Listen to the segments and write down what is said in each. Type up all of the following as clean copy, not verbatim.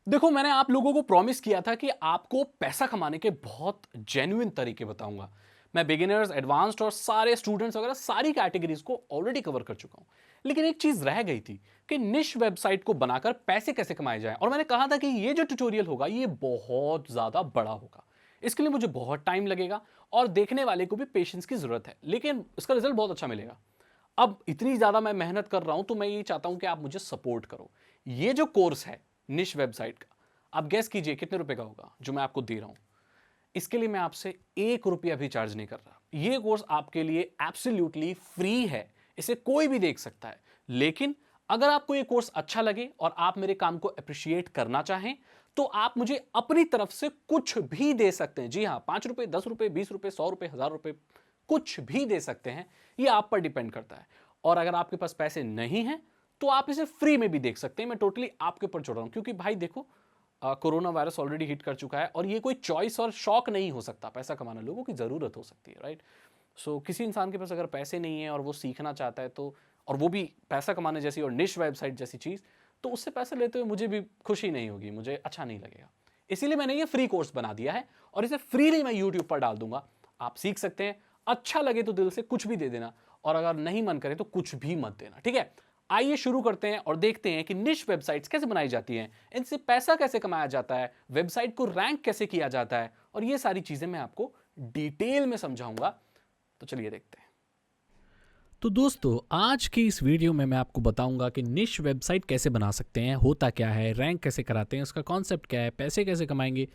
देखो, मैंने आप लोगों को प्रॉमिस किया था कि आपको पैसा कमाने के बहुत जेन्युइन तरीके बताऊंगा। मैं बिगिनर्स, एडवांस्ड और सारे स्टूडेंट्स वगैरह सारी कैटेगरीज को ऑलरेडी कवर कर चुका हूं। लेकिन एक चीज रह गई थी कि निश वेबसाइट को बनाकर पैसे कैसे कमाए जाएं, और मैंने कहा था कि ये जो ट्यूटोरियल होगा ये बहुत ज्यादा बड़ा होगा। इसके लिए मुझे बहुत टाइम लगेगा और देखने वाले को भी पेशेंस की जरूरत है, लेकिन इसका रिजल्ट बहुत अच्छा मिलेगा। अब इतनी ज्यादा मैं मेहनत कर रहा हूं तो मैं ये चाहता हूं कि आप मुझे सपोर्ट करो। ये जो कोर्स है निश वेबसाइट का, आप गैस कीजिए कितने रुपए का होगा जो मैं आपको दे रहा हूं। इसके लिए मैं आपसे 1 रुपया भी चार्ज नहीं कर रहा। ये कोर्स आपके लिए एब्सोल्युटली फ्री है, इसे कोई भी देख सकता है। लेकिन अगर आपको ये कोर्स अच्छा लगे और आप मेरे काम को अप्रिशिएट करना चाहें तो आप मुझे अपनी तरफ से कुछ भी दे सकते हैं। जी हां, 5 रुपए, 10 रुपए, 20 रुपए, 100 रुपए, 1000 रुपए, कुछ भी दे सकते हैं। ये आप पर डिपेंड करता है। और अगर आपके पास पैसे नहीं हैं तो आप इसे फ्री में भी देख सकते हैं। मैं टोटली आपके ऊपर छोड़ रहा हूं, क्योंकि भाई देखो, कोरोना वायरस ऑलरेडी हिट कर चुका है और ये कोई चॉइस और शौक नहीं हो सकता। पैसा कमाना लोगों की ज़रूरत हो सकती है, राइट? सो किसी इंसान के पास अगर पैसे नहीं है और वो सीखना चाहता है तो, और वो भी पैसा कमाने जैसी और निश वेबसाइट जैसी चीज़, तो उससे पैसे लेते हुए मुझे भी खुशी नहीं होगी, मुझे अच्छा नहीं लगेगा। इसीलिए मैंने ये फ्री कोर्स बना दिया है और इसे फ्रीली मैं यूट्यूब पर डाल दूंगा। आप सीख सकते हैं। अच्छा लगे तो दिल से कुछ भी दे देना, और अगर नहीं मन करे तो कुछ भी मत देना, ठीक है? आइए शुरू करते हैं और देखते हैं कि निश वेबसाइट्स कैसे बनाई जाती हैं, इनसे पैसा कैसे कमाया जाता है, वेबसाइट को रैंक कैसे किया जाता है, और ये सारी चीजें मैं आपको डिटेल में समझाऊंगा। तो चलिए देखते हैं। तो दोस्तों, आज की इस वीडियो में मैं आपको बताऊंगा कि निश वेबसाइट कैसे बना सकते हैं, होता क्या है, रैंक कैसे कराते हैं, उसका कॉन्सेप्ट क्या है, पैसे कैसे कमाएंगे।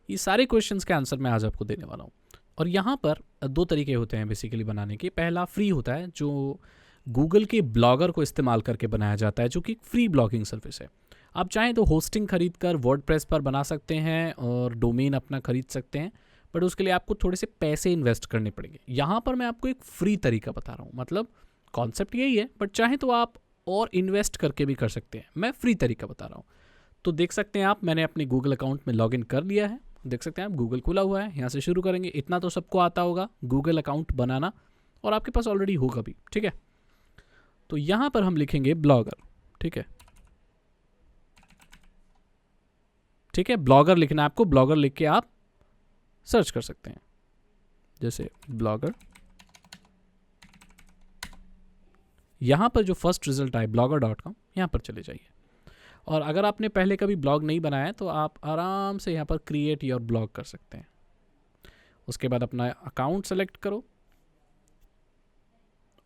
ये सारे क्वेश्चंस के आंसर मैं आज आपको देने वाला हूँ। और यहाँ पर दो तरीके होते हैं बेसिकली बनाने के। पहला फ्री होता है जो गूगल के ब्लॉगर को इस्तेमाल करके बनाया जाता है, जो कि फ्री ब्लॉगिंग सर्विस है। आप चाहें तो होस्टिंग खरीद कर वर्डप्रेस पर बना सकते हैं और डोमेन अपना खरीद सकते हैं, बट उसके लिए आपको थोड़े से पैसे इन्वेस्ट करने पड़ेंगे। यहाँ पर मैं आपको एक फ्री तरीका बता रहा हूँ, मतलब कॉन्सेप्ट यही है, बट चाहे तो आप और इन्वेस्ट करके भी कर सकते हैं। मैं फ्री तरीका बता रहा हूँ। तो देख सकते हैं आप, मैंने अपने गूगल अकाउंट में लॉगिन कर लिया है। देख सकते हैं आप, गूगल खुला हुआ है। यहाँ से शुरू करेंगे। इतना तो सबको आता होगा गूगल अकाउंट बनाना, और आपके पास ऑलरेडी होगा भी, ठीक है? तो यहाँ पर हम लिखेंगे ब्लॉगर, ठीक है? ठीक है, ब्लॉगर लिखना है आपको। ब्लॉगर लिख के आप सर्च कर सकते हैं, जैसे ब्लॉगर। यहाँ पर जो फर्स्ट रिजल्ट आए blogger.com, यहाँ पर चले जाइए। और अगर आपने पहले कभी ब्लॉग नहीं बनाया है तो आप आराम से यहाँ पर क्रिएट योर ब्लॉग कर सकते हैं। उसके बाद अपना अकाउंट सेलेक्ट करो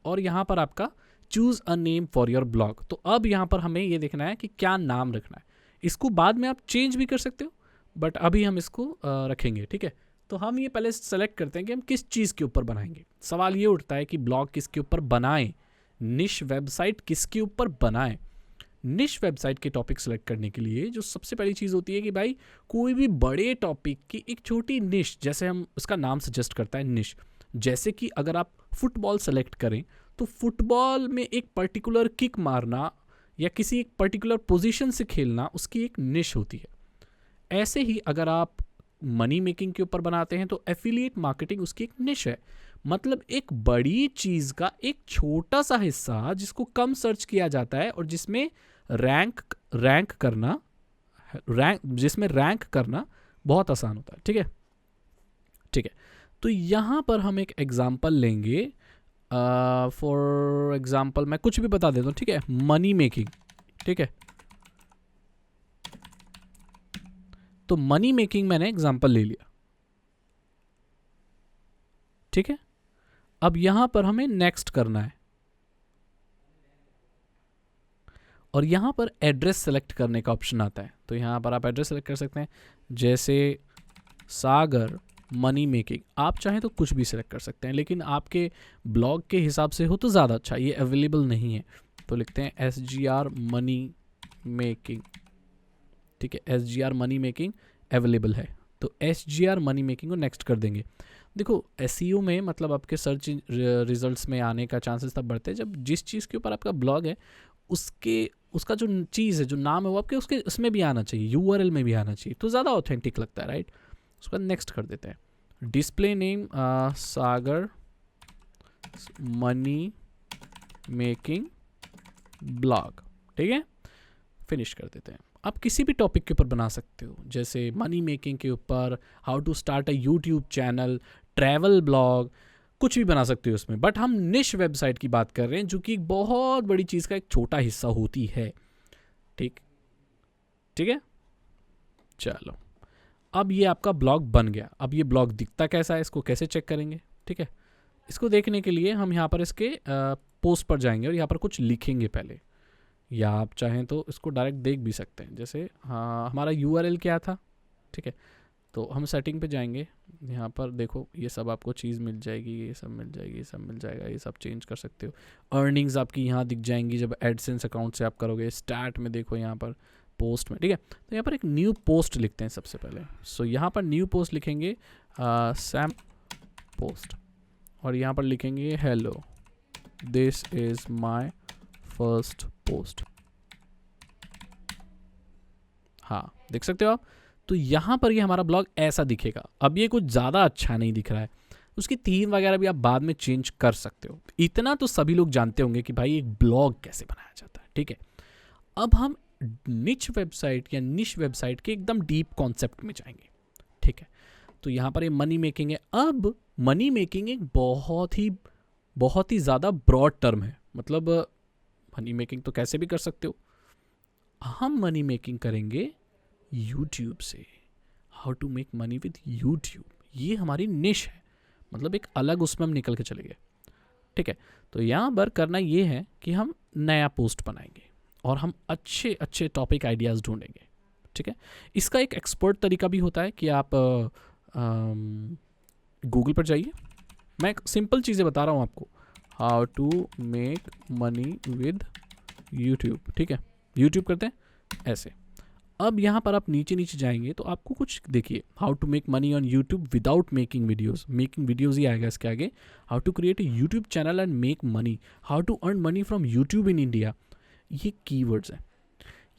और यहाँ पर आपका choose a name for your blog. तो अब यहाँ पर हमें ये देखना है कि क्या नाम रखना है। इसको बाद में आप चेंज भी कर सकते हो, बट अभी हम इसको रखेंगे, ठीक है? तो हम ये पहले सेलेक्ट करते हैं कि हम किस चीज़ के ऊपर बनाएंगे। सवाल ये उठता है कि ब्लॉग किसके ऊपर बनाएं, निश वेबसाइट किसके ऊपर बनाएं। निश वेबसाइट के टॉपिक सेलेक्ट करने के लिए जो सबसे पहली चीज़ होती है कि भाई कोई भी बड़े टॉपिक की एक छोटी निश, जैसे हम उसका नाम सजेस्ट करता है निश। जैसे कि अगर आप फुटबॉल सेलेक्ट करें तो फुटबॉल में एक पर्टिकुलर किक मारना या किसी एक पर्टिकुलर पोजीशन से खेलना उसकी एक निश होती है। ऐसे ही अगर आप मनी मेकिंग के ऊपर बनाते हैं तो एफिलिएट मार्केटिंग उसकी एक निश है। मतलब एक बड़ी चीज़ का एक छोटा सा हिस्सा जिसको कम सर्च किया जाता है और जिसमें रैंक करना बहुत आसान होता है, ठीक है? ठीक है, तो यहाँ पर हम एक एग्जांपल लेंगे। फॉर एग्जांपल मैं कुछ भी बता देता हूँ, ठीक है? मनी मेकिंग, ठीक है? तो मनी मेकिंग मैंने एग्जांपल ले लिया, ठीक है? अब यहां पर हमें नेक्स्ट करना है और यहां पर एड्रेस सेलेक्ट करने का ऑप्शन आता है। तो यहां पर आप एड्रेस सेलेक्ट कर सकते हैं, जैसे सागर मनी मेकिंग। आप चाहें तो कुछ भी सिलेक्ट कर सकते हैं, लेकिन आपके ब्लॉग के हिसाब से हो तो ज़्यादा अच्छा। ये अवेलेबल नहीं है तो लिखते हैं SGR मनी मेकिंग, ठीक है? SGR मनी मेकिंग अवेलेबल है तो SGR मनी मेकिंग को नेक्स्ट कर देंगे। देखो, SEO में मतलब आपके सर्च रिजल्ट्स में आने का चांसेस तब बढ़ते हैं जब जिस चीज़ के ऊपर आपका ब्लॉग है उसका जो चीज़ है, जो नाम है वो आपके उसके उसमें भी आना चाहिए, URL में भी आना चाहिए, तो ज़्यादा ऑथेंटिक लगता है, राइट? उसका नेक्स्ट कर देते हैं। डिस्प्ले नेम सागर मनी मेकिंग ब्लॉग, ठीक है? फिनिश कर देते हैं। आप किसी भी टॉपिक के ऊपर बना सकते हो, जैसे मनी मेकिंग के ऊपर, how to start a YouTube channel, travel blog, कुछ भी बना सकते हो उसमें। बट हम निश वेबसाइट की बात कर रहे हैं जो कि एक बहुत बड़ी चीज़ का एक छोटा हिस्सा होती है। ठीक ठीक है, चलो अब ये आपका ब्लॉग बन गया। अब ये ब्लॉग दिखता कैसा है, इसको कैसे चेक करेंगे? ठीक है, इसको देखने के लिए हम यहाँ पर इसके पोस्ट पर जाएंगे और यहाँ पर कुछ लिखेंगे पहले, या आप चाहें तो इसको डायरेक्ट देख भी सकते हैं। जैसे हाँ, हमारा URL क्या था, ठीक है, तो हम सेटिंग पे जाएंगे। यहाँ पर देखो ये सब आपको चीज़ मिल जाएगी, ये सब मिल जाएगी, ये सब मिल जाएगा, ये सब चेंज कर सकते हो। अर्निंग्स आपकी यहाँ दिख जाएंगी जब एडसेंस अकाउंट से आप करोगे। स्टार्ट में देखो यहाँ पर पोस्ट में, ठीक है, तो यहाँ पर एक न्यू पोस्ट लिखते हैं सबसे पहले। सो यहाँ पर न्यू पोस्ट लिखेंगे सैम पोस्ट, और यहाँ पर लिखेंगे hello this is my first post. हाँ, देख सकते हो आप। तो यहाँ पर ये हमारा ब्लॉग ऐसा दिखेगा। अब ये कुछ ज़्यादा अच्छा नहीं दिख रहा है, उसकी थीम वगैरह भी आप बाद में चेंज कर सकते हो। इतना तो सभी लोग जानते होंगे कि भाई एक ब्लॉग कैसे बनाया जाता है, ठीक है। अब हम निच वेबसाइट या निश वेबसाइट के एकदम डीप कॉन्सेप्ट में जाएंगे, ठीक है। तो यहाँ पर ये मनी मेकिंग है। अब मनी मेकिंग एक बहुत ही ज़्यादा ब्रॉड टर्म है, मतलब मनी मेकिंग तो कैसे भी कर सकते हो। हम मनी मेकिंग करेंगे यूट्यूब से, how to make money with YouTube. ये हमारी निश है, मतलब एक अलग उसमें हम निकल के चले गए, ठीक है। तो यहाँ पर करना ये है कि हम नया पोस्ट बनाएंगे और हम अच्छे अच्छे टॉपिक आइडियाज़ ढूंढेंगे, ठीक है। इसका एक एक्सपर्ट तरीका भी होता है कि आप गूगल पर जाइए। मैं एक सिंपल चीज़ें बता रहा हूँ आपको, how to make money with YouTube, ठीक है। यूट्यूब करते हैं ऐसे। अब यहाँ पर आप नीचे नीचे जाएंगे तो आपको कुछ देखिए, how to make money on YouTube without making videos. Making videos ही आएगा इसके आगे। How to create a YouTube channel and make money, how to earn money from YouTube in India. ये कीवर्ड्स हैं,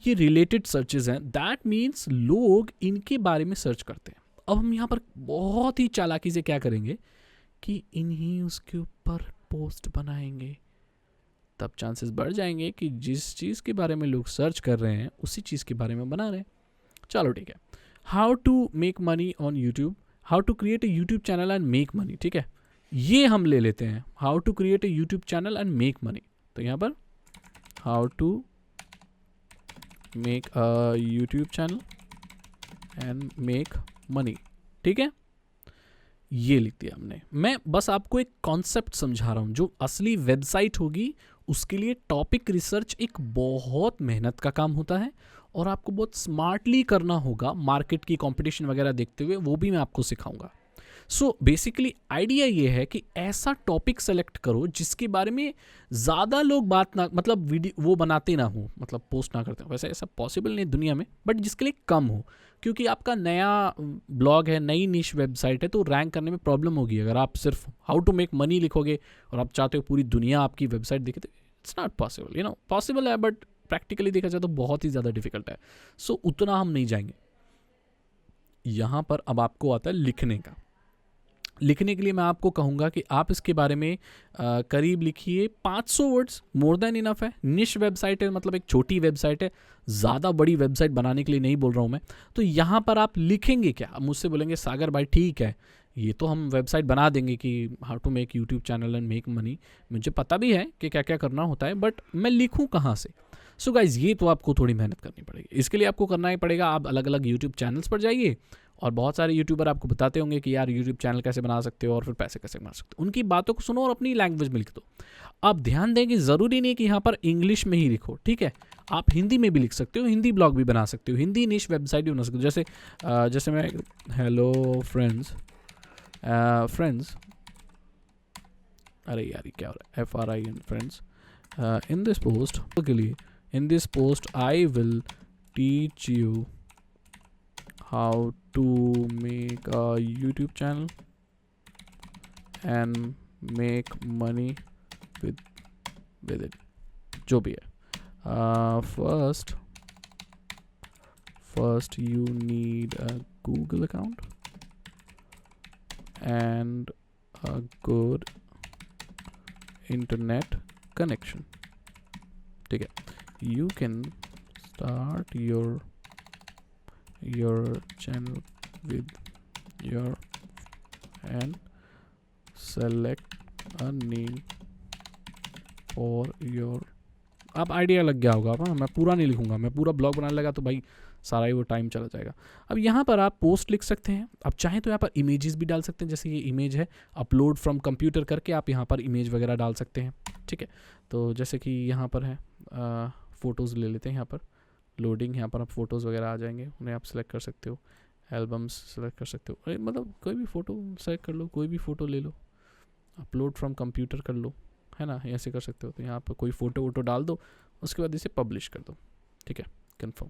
ये रिलेटेड सर्चेज हैं। That means लोग इनके बारे में सर्च करते हैं। अब हम यहाँ पर बहुत ही चालाकी से क्या करेंगे कि इन्हीं उसके ऊपर पोस्ट बनाएंगे, तब चांसेस बढ़ जाएंगे कि जिस चीज़ के बारे में लोग सर्च कर रहे हैं उसी चीज़ के बारे में बना रहे हैं। चलो ठीक है, how to make money on YouTube, how to create a YouTube channel and make money, ठीक है। ये हम ले लेते हैं, how to create a YouTube channel and make money. तो यहाँ पर how to make a YouTube channel and make money, ठीक है, ये लिख दिया हमने। मैं बस आपको एक कॉन्सेप्ट समझा रहा हूँ। जो असली वेबसाइट होगी उसके लिए टॉपिक रिसर्च एक बहुत मेहनत का काम होता है और आपको बहुत स्मार्टली करना होगा, मार्केट की कंपटीशन वगैरह देखते हुए। वो भी मैं आपको सिखाऊंगा। सो बेसिकली आइडिया ये है कि ऐसा टॉपिक सेलेक्ट करो जिसके बारे में ज़्यादा लोग बात ना, मतलब वीडियो वो बनाते ना हो, मतलब पोस्ट ना करते हो। वैसे ऐसा पॉसिबल नहीं दुनिया में, बट जिसके लिए कम हो, क्योंकि आपका नया ब्लॉग है, नई निश वेबसाइट है, तो रैंक करने में प्रॉब्लम होगी। अगर आप सिर्फ हाउ टू मेक मनी लिखोगे और आप चाहते हो पूरी दुनिया आपकी वेबसाइट देखे, तो इट्स नॉट पॉसिबल। पॉसिबल है बट प्रैक्टिकली देखा जाए तो बहुत ही ज़्यादा डिफिकल्ट है। सो उतना हम नहीं जाएंगे। यहाँ पर अब आपको आता है लिखने का। लिखने के लिए मैं आपको कहूँगा कि आप इसके बारे में करीब लिखिए 500 वर्ड्स, मोर देन इनफ है। निश वेबसाइट है, मतलब एक छोटी वेबसाइट है, ज़्यादा बड़ी वेबसाइट बनाने के लिए नहीं बोल रहा हूँ मैं। तो यहाँ पर आप लिखेंगे क्या? आप मुझसे बोलेंगे सागर भाई ठीक है, ये तो हम वेबसाइट बना देंगे कि how to make YouTube channel and make money, मुझे पता भी है कि क्या क्या करना होता है, बट मैं लिखूँ कहाँ से? सो गाइज ये तो आपको थोड़ी मेहनत करनी पड़ेगी। इसके लिए आपको करना ही पड़ेगा, आप अलग अलग यूट्यूब चैनल्स पर जाइए और बहुत सारे यूट्यूबर आपको बताते होंगे कि यार यूट्यूब चैनल कैसे बना सकते हो और फिर पैसे कैसे बना सकते हो। उनकी बातों को सुनो और अपनी लैंग्वेज में लिख दो। आप ध्यान दें कि ज़रूरी नहीं है कि यहाँ पर इंग्लिश में ही लिखो, ठीक है, आप हिंदी में भी लिख सकते हो, हिंदी ब्लॉग भी बना सकते हो, हिंदी निश वेबसाइट भी बना सकते हो। जैसे मैं हेलो फ्रेंड्स, अरे यार ये क्या हो रहा है, FRIN friends, in this post के लिए, in this post I will teach you how to make a YouTube channel and make money with it, जो भी है। first you need a Google account and a good internet connection, ठीक है। You can start your your channel with your and select a name for your, अब idea लग गया होगा। हाँ, मैं पूरा नहीं लिखूंगा, मैं पूरा ब्लॉग बनाने लगा तो भाई सारा ही वो टाइम चला जाएगा। अब यहाँ पर आप पोस्ट लिख सकते हैं, आप चाहें तो यहाँ पर इमेजेस भी डाल सकते हैं, जैसे ये इमेज है, अपलोड फ्रॉम कंप्यूटर करके आप यहाँ पर इमेज वगैरह डाल सकते हैं, ठीक है। तो जैसे कि यहाँ पर है, फ़ोटोज़ ले लेते हैं, यहाँ पर लोडिंग, यहाँ पर आप फ़ोटोज़ वगैरह आ जाएंगे, उन्हें आप सेलेक्ट कर सकते हो, एल्बम्स सेलेक्ट कर सकते हो, मतलब कोई भी फ़ोटो सेलेक्ट कर लो, कोई भी फ़ोटो ले लो, अपलोड फ्रॉम कंप्यूटर कर लो, है ना, ऐसे कर सकते हो। तो यहाँ पर कोई फ़ोटो वोटो डाल दो, उसके बाद इसे पब्लिश कर दो, ठीक है, कंफर्म।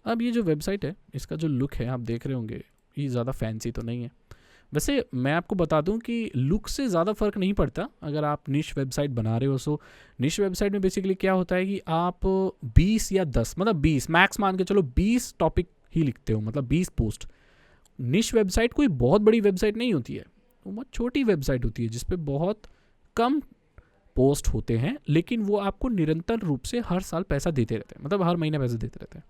अब ये जो वेबसाइट है, इसका जो लुक है आप देख रहे होंगे, ये ज़्यादा फैंसी तो नहीं है। वैसे मैं आपको बता दूं कि लुक से ज़्यादा फ़र्क नहीं पड़ता अगर आप निश वेबसाइट बना रहे हो। सो निश वेबसाइट में बेसिकली क्या होता है कि आप 20 या 10, मतलब 20 मैक्स मान के चलो, 20 टॉपिक ही लिखते हो, मतलब 20 पोस्ट। निश वेबसाइट कोई बहुत बड़ी वेबसाइट नहीं होती है, वो बहुत छोटी वेबसाइट होती है जिसपे बहुत कम पोस्ट होते हैं, लेकिन वो आपको निरंतर रूप से हर साल पैसा देते रहते हैं, मतलब हर महीने पैसे देते रहते हैं।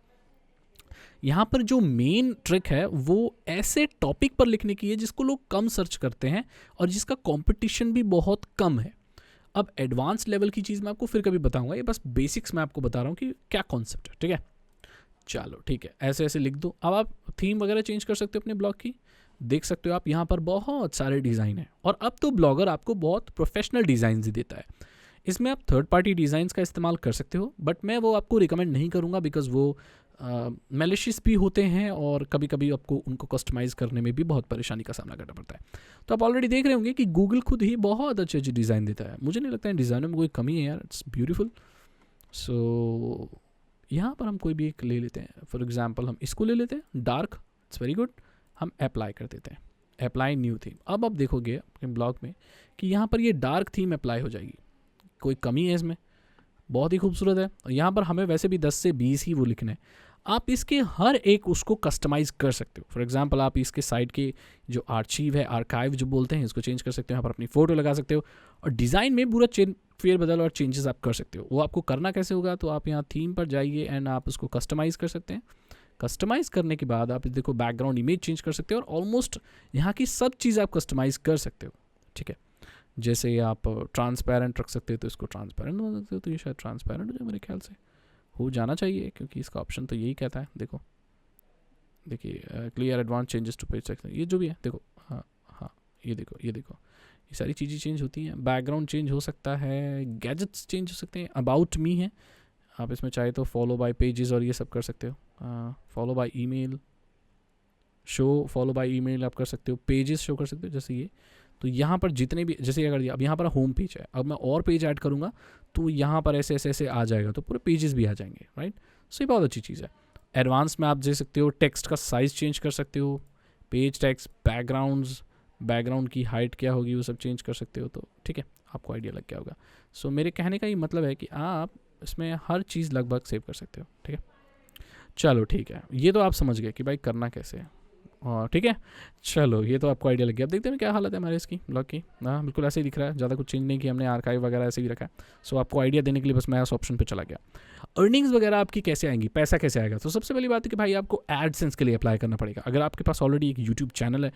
यहाँ पर जो मेन ट्रिक है वो ऐसे टॉपिक पर लिखने की है जिसको लोग कम सर्च करते हैं और जिसका कंपटीशन भी बहुत कम है। अब एडवांस लेवल की चीज़ मैं आपको फिर कभी बताऊंगा, ये बस बेसिक्स मैं आपको बता रहा हूँ कि क्या कॉन्सेप्ट है, ठीक है। चलो ठीक है, ऐसे ऐसे लिख दो। अब आप थीम वगैरह चेंज कर सकते हो अपने ब्लॉग की, देख सकते हो आप यहाँ पर बहुत सारे डिज़ाइन हैं, और अब तो ब्लॉगर आपको बहुत प्रोफेशनल डिज़ाइन ही देता है। इसमें आप थर्ड पार्टी डिज़ाइंस का इस्तेमाल कर सकते हो, बट मैं वो आपको रिकमेंड नहीं करूँगा, बिकॉज वो मैलिशियस भी होते हैं और कभी कभी आपको उनको कस्टमाइज़ करने में भी बहुत परेशानी का सामना करना पड़ता है। तो आप ऑलरेडी देख रहे होंगे कि गूगल खुद ही बहुत अच्छे अच्छे डिज़ाइन देता है, मुझे नहीं लगता है डिज़ाइनों में कोई कमी है यार, इट्स ब्यूटीफुल। सो यहाँ पर हम कोई भी एक ले लेते हैं, फॉर एग्जाम्पल हम इसको ले लेते हैं, डार्क, इट्स वेरी गुड। हम अप्लाई कर देते हैं, अप्लाई न्यू थीम। अब आप देखोगे अपने ब्लॉग में कि यहाँ पर ये डार्क थीम अप्लाई हो जाएगी, कोई कमी है इसमें, बहुत ही खूबसूरत है। और यहाँ पर हमें वैसे भी 10 से 20 ही वो लिखने हैं, आप इसके हर एक उसको कस्टमाइज़ कर सकते हो। फॉर एग्जांपल आप इसके साइड के जो आर्चीव है, आर्काइव जो बोलते हैं, इसको चेंज कर सकते हो, यहाँ पर अपनी फ़ोटो लगा सकते हो, और डिज़ाइन में पूरा फेर बदल और चेंजेस आप कर सकते हो। वो आपको करना कैसे होगा, तो आप यहाँ थीम पर जाइए एंड आप उसको कस्टमाइज़ कर सकते हैं। कस्टमाइज़ करने के बाद आप देखो बैकग्राउंड इमेज चेंज कर सकते हो, और ऑलमोस्ट यहाँ की सब चीज़ आप कस्टमाइज़ कर सकते हो, ठीक है। जैसे आप ट्रांसपेरेंट रख सकते हो तो इसको ट्रांसपेरेंट बना सकते हो, तो ये शायद ट्रांसपेरेंट हो जाए, मेरे ख्याल से हो जाना चाहिए, क्योंकि इसका ऑप्शन तो यही कहता है। देखो देखिए, clear advance changes to page section, ये जो भी है देखो, हाँ हाँ, ये देखो ये सारी चीज़ें चेंज होती हैं। बैकग्राउंड चेंज हो सकता है, गैजेट्स चेंज हो सकते हैं, अबाउट मी है, आप इसमें चाहे तो फॉलो बाय पेजेस और ये सब कर सकते हो, follow by email, show follow by email आप कर सकते हो, पेजेस शो कर सकते हो, जैसे ये। तो यहाँ पर जितने भी, जैसे अगर अब यहाँ पर होम पेज है, अब मैं और पेज ऐड करूँगा तो यहाँ पर ऐसे ऐसे ऐसे आ जाएगा, तो पूरे पेजेस भी आ जाएंगे, राइट। सो ये बहुत अच्छी चीज़ है। एडवांस में आप दे सकते हो, टेक्स्ट का साइज़ चेंज कर सकते हो, पेज टेक्स्ट, बैकग्राउंड की हाइट क्या होगी वो सब चेंज कर सकते हो, तो ठीक है, आपको आइडिया लग गया होगा। सो मेरे कहने का ये मतलब है कि आप इसमें हर चीज़ लगभग सेव कर सकते हो, ठीक है। चलो ठीक है, ये तो आप समझ गए कि भाई करना कैसे है, और ठीक है। चलो ये तो आपको आइडिया लग गया। अब देखते हैं क्या हालत है हमारे इसकी ब्लॉग की। हाँ बिल्कुल ऐसे ही दिख रहा है, ज़्यादा कुछ चेंज नहीं किया हमने, आर्काइव वगैरह ऐसे ही रखा है। सो आपको आइडिया देने के लिए बस मैं इस ऑप्शन पे चला गया। अर्निंग्स वगैरह आपकी कैसे आएंगी, पैसा कैसे आएगा, तो सबसे पहली बात है कि भाई आपको एडसेंस के लिए अप्लाई करना पड़ेगा। अगर आपके पास ऑलरेडी एक यूट्यूब चैनल है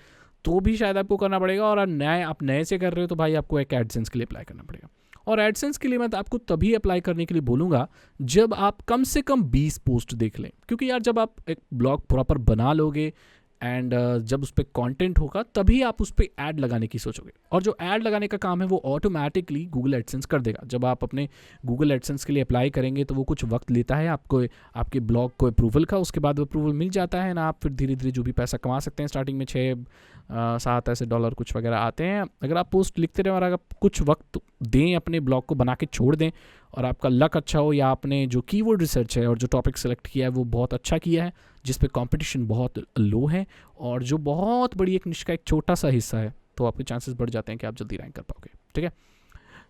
तो भी शायद आपको करना पड़ेगा, और आप नए से कर रहे हो तो भाई आपको एक एडसेंस के लिए अप्लाई करना पड़ेगा। और एडसेंस के लिए मैं आपको तभी अप्लाई करने के लिए बोलूँगा जब आप कम से कम 20 पोस्ट देख लें, क्योंकि यार जब आप एक ब्लॉग प्रॉपर बना लोगे एंड जब उस पर कॉन्टेंट होगा तभी आप उस पर ऐड लगाने की सोचोगे, और जो ऐड लगाने का काम है वो ऑटोमेटिकली गूगल एडसेंस कर देगा। जब आप अपने गूगल एडसेंस के लिए अप्लाई करेंगे तो वो कुछ वक्त लेता है आपको, आपके ब्लॉग को अप्रूवल का, उसके बाद अप्रूवल मिल जाता है ना, आप फिर धीरे धीरे जो भी पैसा कमा सकते हैं। स्टार्टिंग में 6-7 ऐसे डॉलर कुछ वगैरह आते हैं अगर आप पोस्ट लिखते रहें और अगर कुछ वक्त दें अपने ब्लॉग को बना के छोड़ दें, और आपका लक अच्छा हो, या आपने जो कीवर्ड रिसर्च है और जो टॉपिक सेलेक्ट किया है वो बहुत अच्छा किया है, जिस पे कंपटीशन बहुत लो है और जो बहुत बड़ी एक निश का एक छोटा सा हिस्सा है, तो आपके चांसेस बढ़ जाते हैं कि आप जल्दी रैंक कर पाओगे, ठीक है।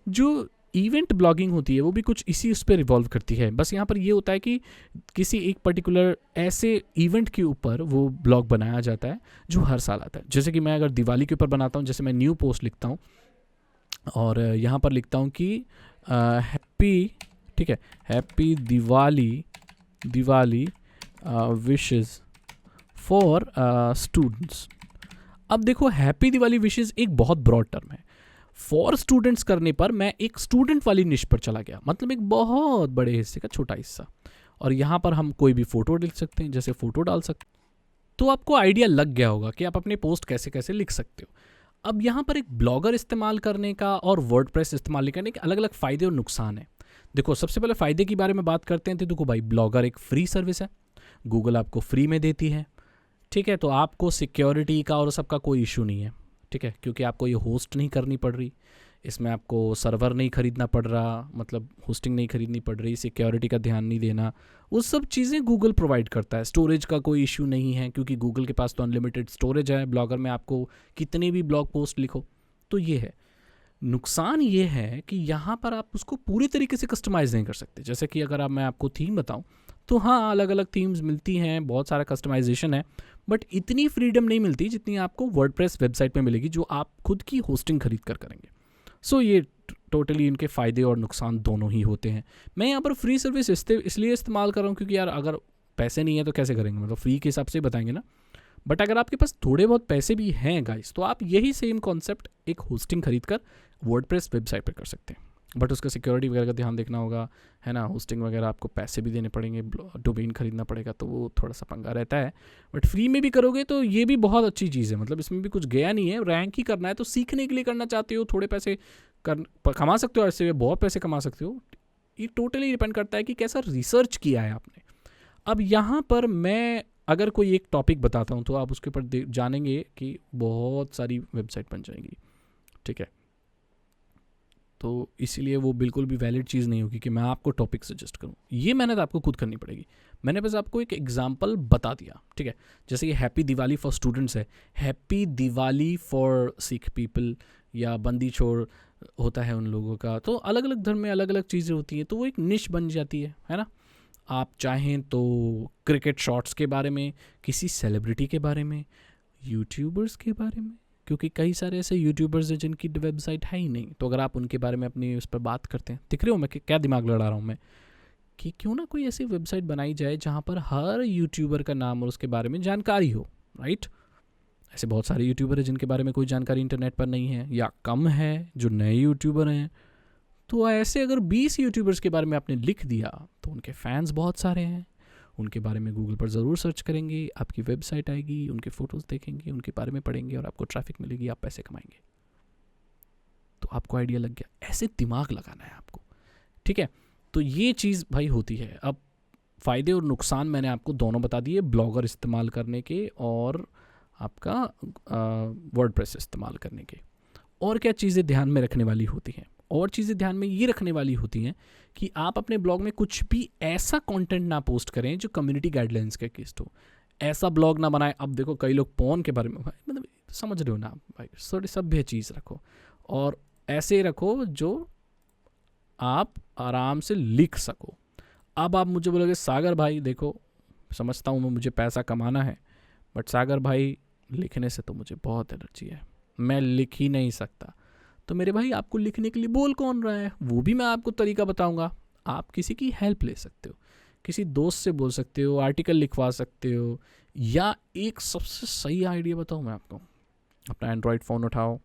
जो इवेंट ब्लॉगिंग होती है वो भी कुछ इसी उस पर रिवॉल्व करती है। बस यहाँ पर ये होता है कि किसी एक पर्टिकुलर ऐसे इवेंट के ऊपर वो ब्लॉग बनाया जाता है जो हर साल आता है। जैसे कि मैं अगर दिवाली के ऊपर बनाता हूँ, जैसे मैं न्यू पोस्ट लिखता हूँ और यहाँ पर लिखता हूँ कि हैप्पी, ठीक है, happy Diwali wishes for students. अब देखो हैप्पी दिवाली विशेस एक बहुत ब्रॉड टर्म है। फॉर स्टूडेंट्स करने पर मैं एक स्टूडेंट वाली निश पर चला गया, मतलब एक बहुत बड़े हिस्से का छोटा हिस्सा। और यहाँ पर हम कोई भी फ़ोटो लिख सकते हैं, जैसे फ़ोटो डाल सकते हैं। तो आपको आइडिया लग गया होगा कि आप अपने पोस्ट कैसे कैसे लिख सकते हो। अब यहाँ पर एक ब्लॉगर इस्तेमाल करने का और वर्डप्रेस इस्तेमाल करने के अलग अलग फ़ायदे और नुकसान हैं। देखो सबसे पहले फ़ायदे के बारे में बात करते हैं। तो देखो भाई, ब्लॉगर एक फ्री सर्विस है, गूगल आपको फ्री में देती है, ठीक है। तो आपको सिक्योरिटी का और सबका कोई इशू नहीं है, ठीक है, क्योंकि आपको ये होस्ट नहीं करनी पड़ रही, इसमें आपको सर्वर नहीं खरीदना पड़ रहा, मतलब होस्टिंग नहीं खरीदनी पड़ रही, सिक्योरिटी का ध्यान नहीं देना, वो सब चीज़ें गूगल प्रोवाइड करता है। स्टोरेज का कोई इशू नहीं है, क्योंकि गूगल के पास तो अनलिमिटेड स्टोरेज है। ब्लॉगर में आपको कितनी भी ब्लॉग पोस्ट लिखो। तो ये है नुकसान, ये है कि यहाँ पर आप उसको पूरी तरीके से कस्टमाइज़ नहीं कर सकते। जैसे कि अगर मैं आपको थीम बताऊँ तो हाँ, अलग अलग थीम्स मिलती हैं, बहुत सारा कस्टमाइजेशन है, बट इतनी फ्रीडम नहीं मिलती जितनी आपको वर्डप्रेस वेबसाइट में मिलेगी, जो आप खुद की होस्टिंग खरीद कर करेंगे। सो ये टोटली इनके फ़ायदे और नुकसान दोनों ही होते हैं। मैं यहाँ पर फ्री सर्विस इसलिए इस्तेमाल कर रहा हूँ क्योंकि यार अगर पैसे नहीं है तो कैसे करेंगे, मतलब फ्री के हिसाब से बताएंगे ना। बट अगर आपके पास थोड़े बहुत पैसे भी हैं गाइस, तो आप यही सेम कॉन्सेप्ट एक होस्टिंग खरीद कर वर्डप्रेस वेबसाइट पर कर सकते हैं। बट उसका सिक्योरिटी वगैरह का ध्यान देखना होगा, है ना। होस्टिंग वगैरह आपको पैसे भी देने पड़ेंगे, डोमेन खरीदना पड़ेगा, तो वो थोड़ा सा पंगा रहता है। बट फ्री में भी करोगे तो ये भी बहुत अच्छी चीज़ है, मतलब इसमें भी कुछ गया नहीं है। रैंक ही करना है तो सीखने के लिए करना चाहते हो, थोड़े पैसे कमा सकते हो, ऐसे बहुत पैसे कमा सकते हो। ये टोटली डिपेंड करता है कि कैसा रिसर्च किया है आपने। अब यहाँ पर मैं अगर कोई एक टॉपिक बताता हूँ तो आप उसके ऊपर जानेंगे कि बहुत सारी वेबसाइट बन जाएंगी, ठीक है। तो इसीलिए वो बिल्कुल भी वैलिड चीज़ नहीं होगी कि मैं आपको टॉपिक सजेस्ट करूं। ये मेहनत आपको खुद करनी पड़ेगी। मैंने बस आपको एक एग्जांपल बता दिया, ठीक है। जैसे ये हैप्पी दिवाली फॉर स्टूडेंट्स है, happy Diwali for Sikh people या बंदी छोड़ होता है उन लोगों का। तो अलग अलग धर्म में अलग अलग चीज़ें होती हैं, तो वो एक निश बन जाती है ना। आप चाहें तो क्रिकेट शॉट्स के बारे में, किसी सेलिब्रिटी के बारे में, यूट्यूबर्स के बारे में, क्योंकि कई सारे ऐसे यूट्यूबर्स हैं जिनकी वेबसाइट है ही नहीं। तो अगर आप उनके बारे में अपनी उस पर बात करते हैं, दिख रहे हो मैं क्या दिमाग लड़ा रहा हूँ मैं, कि क्यों ना कोई ऐसी वेबसाइट बनाई जाए जहाँ पर हर यूट्यूबर का नाम और उसके बारे में जानकारी हो, राइट। ऐसे बहुत सारे यूट्यूबर हैं जिनके बारे में कोई जानकारी इंटरनेट पर नहीं है या कम है, जो नए यूट्यूबर हैं। तो ऐसे अगर 20 यूट्यूबर्स के बारे में आपने लिख दिया तो उनके फैंस बहुत सारे हैं, उनके बारे में गूगल पर ज़रूर सर्च करेंगे, आपकी वेबसाइट आएगी, उनके फ़ोटोज़ देखेंगे, उनके बारे में पढ़ेंगे और आपको ट्रैफिक मिलेगी, आप पैसे कमाएंगे। तो आपको आइडिया लग गया, ऐसे दिमाग लगाना है आपको, ठीक है। तो ये चीज़ भाई होती है। अब फ़ायदे और नुकसान मैंने आपको दोनों बता दिए, ब्लॉगर इस्तेमाल करने के और आपका वर्डप्रेस इस्तेमाल करने के। और क्या चीज़ें ध्यान में रखने वाली होती हैं? और चीज़ें ध्यान में ये रखने वाली होती हैं कि आप अपने ब्लॉग में कुछ भी ऐसा कंटेंट ना पोस्ट करें जो कम्युनिटी गाइडलाइंस के अगेंस्ट हो। ऐसा ब्लॉग ना बनाएं। अब देखो कई लोग पोर्न के बारे में, भाई मतलब समझ रहे हो ना भाई, थोड़ी सभ्य चीज़ रखो और ऐसे रखो जो आप आराम से लिख सको। अब आप मुझे बोलोगे सागर भाई देखो, समझता हूँ मैं, मुझे पैसा कमाना है, बट सागर भाई लिखने से तो मुझे बहुत एलर्जी है, मैं लिख ही नहीं सकता। तो मेरे भाई आपको लिखने के लिए बोल कौन रहा है, वो भी मैं आपको तरीका बताऊंगा। आप किसी की हेल्प ले सकते हो, किसी दोस्त से बोल सकते हो, आर्टिकल लिखवा सकते हो, या एक सबसे सही आइडिया बताऊं मैं आपको, अपना एंड्रॉयड फ़ोन उठाओ,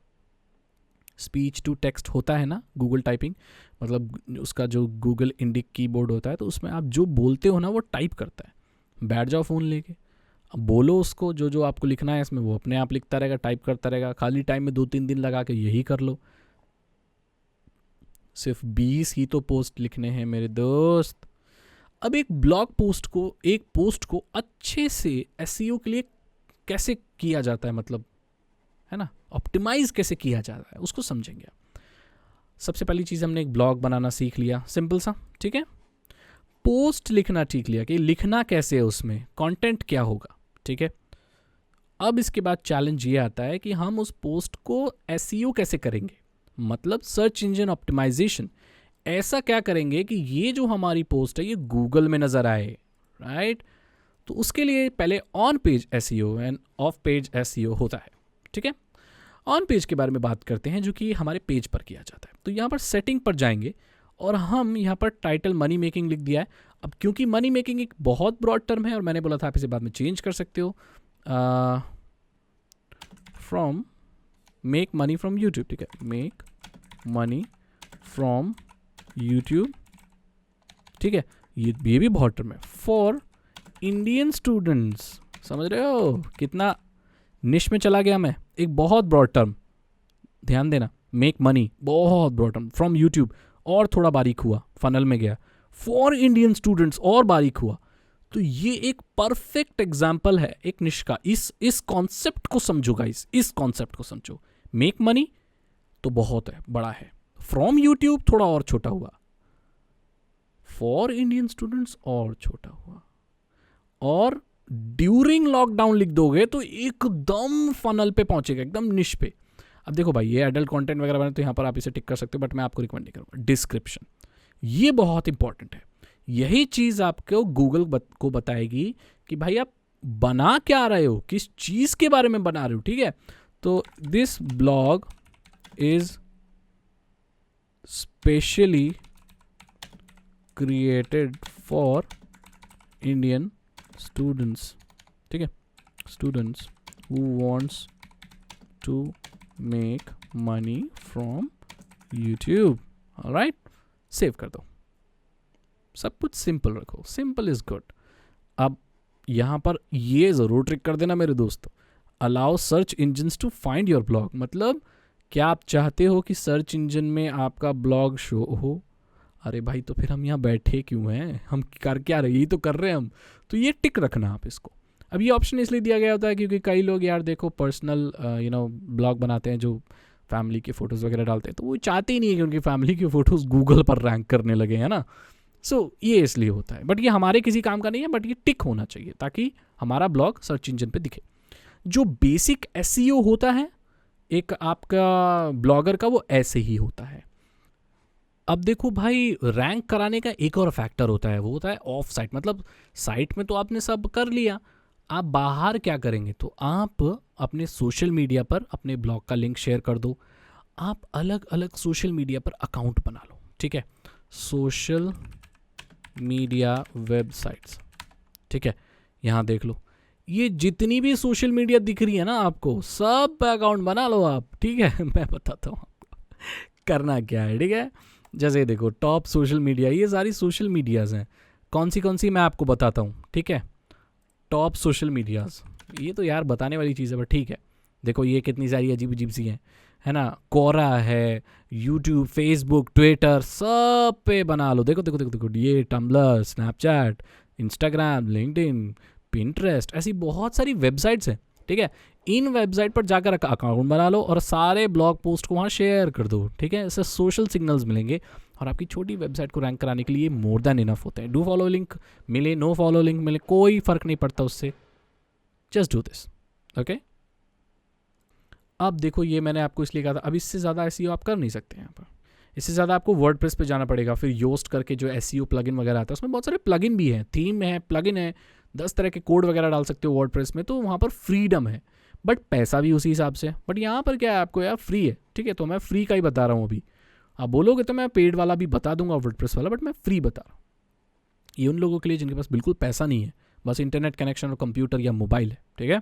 स्पीच टू टेक्स्ट होता है ना गूगल टाइपिंग, मतलब उसका जो गूगल इंडिक कीबोर्ड होता है, तो उसमें आप जो बोलते हो ना वो टाइप करता है। बैठ जाओ फ़ोन लेके, अब बोलो उसको जो जो आपको लिखना है इसमें, वो अपने आप लिखता रहेगा, टाइप करता रहेगा। खाली टाइम में 2-3 दिन लगा के यही कर लो। सिर्फ 20 ही तो पोस्ट लिखने हैं मेरे दोस्त। अब एक ब्लॉग पोस्ट को, एक पोस्ट को अच्छे से एसईओ के लिए कैसे किया जाता है, मतलब है ना, ऑप्टिमाइज कैसे किया जाता है, उसको समझेंगे। सबसे पहली चीज़, हमने एक ब्लॉग बनाना सीख लिया, सिंपल सा, ठीक है। पोस्ट लिखना सीख लिया कि लिखना कैसे है, उसमें कंटेंट क्या होगा, ठीक है। अब इसके बाद चैलेंज ये आता है कि हम उस पोस्ट को एसईओ कैसे करेंगे, मतलब सर्च इंजन ऑप्टिमाइजेशन। ऐसा क्या करेंगे कि ये जो हमारी पोस्ट है ये गूगल में नज़र आए, राइट। तो उसके लिए पहले on page SEO end of page SEO होता है, ठीक है। ऑन पेज के बारे में बात करते हैं, जो कि हमारे पेज पर किया जाता है। तो यहाँ पर सेटिंग पर जाएंगे और हम यहाँ पर टाइटल मनी मेकिंग लिख दिया है। अब क्योंकि मनी मेकिंग एक बहुत ब्रॉड टर्म है और मैंने बोला था आप इसे बाद में चेंज कर सकते हो, from make money from YouTube, ठीक है, मेक मनी फ्रॉम यूट्यूब, ठीक है, ये भी बहुत टर्म है। फॉर इंडियन स्टूडेंट्स, समझ रहे हो कितना निश में चला गया मैं, एक बहुत ब्रॉड टर्म, ध्यान देना, मेक मनी बहुत ब्रॉड टर्म, फ्रॉम यूट्यूब और थोड़ा बारीक हुआ, फनल में गया, फॉर इंडियन स्टूडेंट्स और बारीक हुआ। तो ये एक परफेक्ट एग्जाम्पल है एक निश का। इस कॉन्सेप्ट को समझो गाइस, इस कॉन्सेप्ट को समझो। मेक मनी तो बहुत है, बड़ा है, फ्रॉम यूट्यूब थोड़ा और छोटा हुआ, फॉर इंडियन स्टूडेंट्स और छोटा हुआ, और ड्यूरिंग लॉकडाउन लिख दोगे तो एकदम फनल पे पहुंचेगा, एकदम निश पे। अब देखो भाई, ये एडल्ट कंटेंट वगैरह बने तो यहाँ पर आप इसे टिक कर सकते हो, बट मैं आपको रिकमेंड नहीं करूँगा। डिस्क्रिप्शन, ये बहुत इंपॉर्टेंट है। यही चीज़ आपको गूगल को बताएगी कि भाई आप बना क्या रहे हो, किस चीज़ के बारे में बना रहे हो, ठीक है। तो this blog is specially created for Indian students, ठीक है, students who wants to make money from YouTube. Alright, save कर दो, सब कुछ सिंपल रखो, सिंपल इज गुड। अब यहाँ पर ये ज़रूर ट्रिक कर देना मेरे दोस्तों, allow search engines to find your blog. मतलब क्या आप चाहते हो कि सर्च इंजन में आपका ब्लॉग शो हो? अरे भाई, तो फिर हम यहाँ बैठे क्यों हैं, हम कर क्या रहे, यही तो कर रहे हैं हम। तो ये टिक रखना आप इसको। अब ये ऑप्शन इसलिए दिया गया होता है क्योंकि कई लोग यार देखो पर्सनल ब्लॉग बनाते हैं जो फैमिली के फ़ोटोज़ वगैरह डालते हैं, तो वो चाहते ही नहीं है कि उनकी फैमिली के फ़ोटोज़ गूगल पर रैंक करने लगे, है ना। सो ये इसलिए होता है, बट ये हमारे किसी काम का नहीं है, बट ये टिक होना चाहिए ताकि हमारा ब्लॉग सर्च इंजन पे दिखे। जो बेसिक एसईओ होता है एक आपका ब्लॉगर का, वो ऐसे ही होता है। अब देखो भाई, रैंक कराने का एक और फैक्टर होता है, वो होता है ऑफ साइट। मतलब साइट में तो आपने सब कर लिया, आप बाहर क्या करेंगे, तो आप अपने सोशल मीडिया पर अपने ब्लॉग का लिंक शेयर कर दो। आप अलग अलग सोशल मीडिया पर अकाउंट बना लो, ठीक है, सोशल मीडिया वेबसाइट्स, ठीक है, यहाँ देख लो, ये जितनी भी सोशल मीडिया दिख रही है ना आपको, सब पे अकाउंट बना लो आप, ठीक है। मैं बताता हूँ आपको करना क्या है, ठीक है। जैसे देखो टॉप सोशल मीडिया, ये सारी सोशल मीडियाज़ हैं, कौन सी मैं आपको बताता हूँ, ठीक है। टॉप सोशल मीडियाज़, ये तो यार बताने वाली चीज़ है, पर ठीक है। देखो ये कितनी सारी अजीब अजीब सी हैं, है ना। कोरा है, यूट्यूब, फेसबुक, ट्विटर, सब पे बना लो। देखो देखो देखो देखो, ये Tumblr, Snapchat, Instagram, LinkedIn, Pinterest, ऐसी बहुत सारी वेबसाइट्स हैं, ठीक है। इन वेबसाइट पर जाकर अकाउंट बना लो और सारे ब्लॉग पोस्ट को वहाँ शेयर कर दो, ठीक है। इससे सोशल सिग्नल्स मिलेंगे और आपकी छोटी वेबसाइट को रैंक कराने के लिए मोर देन इनफ होते हैं। डू फॉलो लिंक मिले, नो फॉलो लिंक मिले, कोई फ़र्क नहीं पड़ता उससे, जस्ट डू दिस, ओके। अब देखो, ये मैंने आपको इसलिए कहा था, अब इससे ज़्यादा एसईओ आप कर नहीं सकते यहाँ पर। इससे ज़्यादा आपको वर्डप्रेस पे जाना पड़ेगा, फिर योस्ट करके जो एसईओ प्लगइन वगैरह आता है, उसमें बहुत सारे प्लगइन भी हैं, थीम है, प्लगइन है, 10 तरह के कोड वगैरह डाल सकते हो वर्डप्रेस में, तो वहाँ पर फ्रीडम है, बट पैसा भी उसी हिसाब से। बट यहाँ पर क्या है, आपको यार फ्री है, ठीक है, तो मैं फ्री का ही बता रहा हूँ अभी। आप बोलोगे तो मैं पेड वाला भी बता दूंगा, वर्डप्रेस वाला, बट मैं फ्री बता रहा हूँ। ये उन लोगों के लिए जिनके पास बिल्कुल पैसा नहीं है, बस इंटरनेट कनेक्शन और कंप्यूटर या मोबाइल है, ठीक है।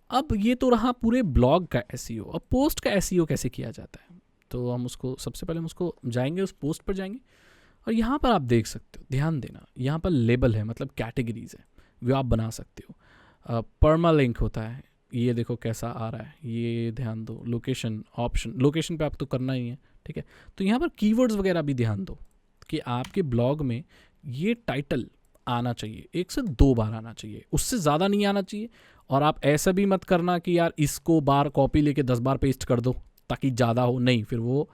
अब ये तो रहा पूरे ब्लॉग का एसईओ। अब पोस्ट का एसईओ कैसे किया जाता है, तो हम उसको सबसे पहले हम उसको जाएंगे, उस पोस्ट पर जाएंगे, और यहाँ पर आप देख सकते हो, ध्यान देना, यहाँ पर लेबल है, मतलब कैटेगरीज है, वो आप बना सकते हो। पर्मा लिंक होता है, ये देखो कैसा आ रहा है, ये ध्यान दो। लोकेशन ऑप्शन, लोकेशन पे आप तो करना ही है, ठीक है। तो यहाँ पर कीवर्ड्स वगैरह भी ध्यान दो कि आपके ब्लॉग में ये टाइटल आना चाहिए, 1 से 2 बार आना चाहिए, उससे ज़्यादा नहीं आना चाहिए। और आप ऐसा भी मत करना कि यार इसको बार कॉपी लेके 10 बार पेस्ट कर दो ताकि ज़्यादा हो, नहीं, फिर वो